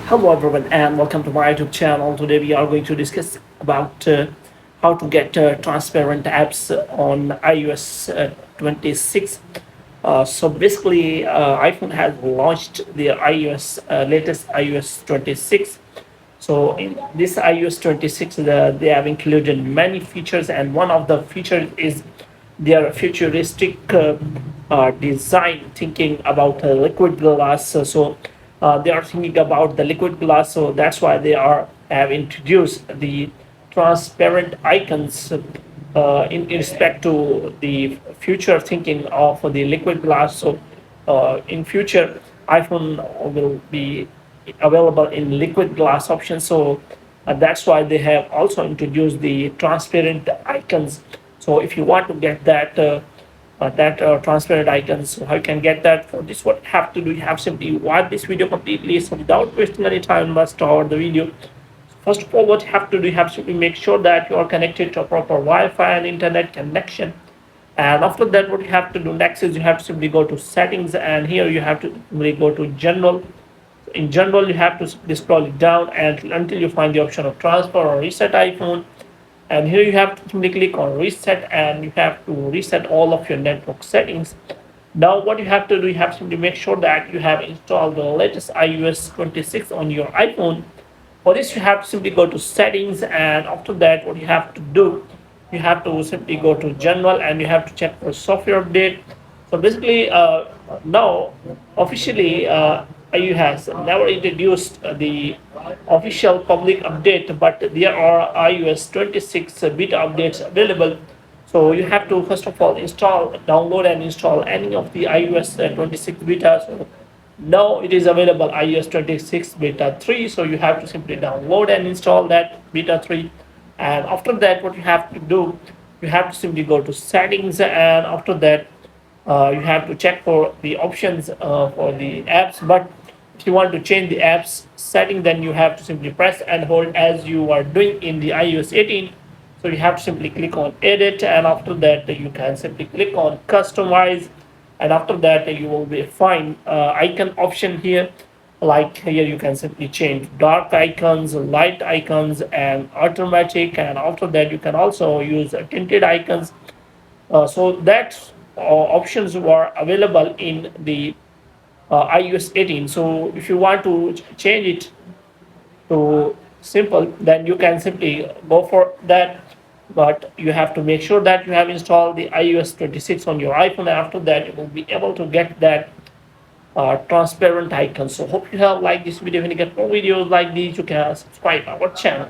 Hello everyone and welcome to my YouTube channel. Today we are going to discuss about how to get transparent apps on iOS 26. So basically, iPhone has launched their latest iOS 26. So in this iOS 26, they have included many features, and one of the features is their futuristic design, thinking about liquid glass. So they are thinking about the liquid glass. So that's why they are have introduced the transparent icons in respect to the future thinking of the liquid glass. So in future, iPhone will be available in liquid glass option. So that's why they have also introduced the transparent icons. So if you want to get that transparent icons, so how you can get that? For this, what you have to do, you have simply watch this video completely. So without wasting any time, let's start the video. First of all, what you have to do, you have to make sure that you are connected to a proper Wi-Fi and internet connection. And after that, what you have to do next is you have to simply go to settings, and here you have to simply go to general. In general, you have to simply scroll it down and until you find the option of transfer or reset iPhone. And here you have to simply click on reset, and you have to reset all of your network settings. Now what you have to do, you have to simply make sure that you have installed the latest iOS 26 on your iPhone. For this, you have to simply go to settings, and after that, what you have to do, you have to simply go to general, and you have to check for software update. So basically, now officially, IU has never introduced the official public update, but there are iOS 26 beta updates available. So you have to first of all download and install any of the iOS 26 beta. So now it is available iOS 26 beta 3. So you have to simply download and install that beta 3. And after that, what you have to do, you have to simply go to settings, and after that, you have to check for the options for the apps. But if you want to change the apps setting, then you have to simply press and hold as you are doing in the iOS 18. So you have to simply click on edit, and after that you can simply click on customize, and after that you will be find icon option here. Like here you can simply change dark icons, light icons, and automatic, and after that you can also use tinted icons. So that options were available in the iOS 18. So if you want to change it to simple, then you can simply go for that. But you have to make sure that you have installed the iOS 26 on your iPhone. After that, you will be able to get that transparent icon. So hope you have liked this video. When you get more videos like these, you can subscribe our channel.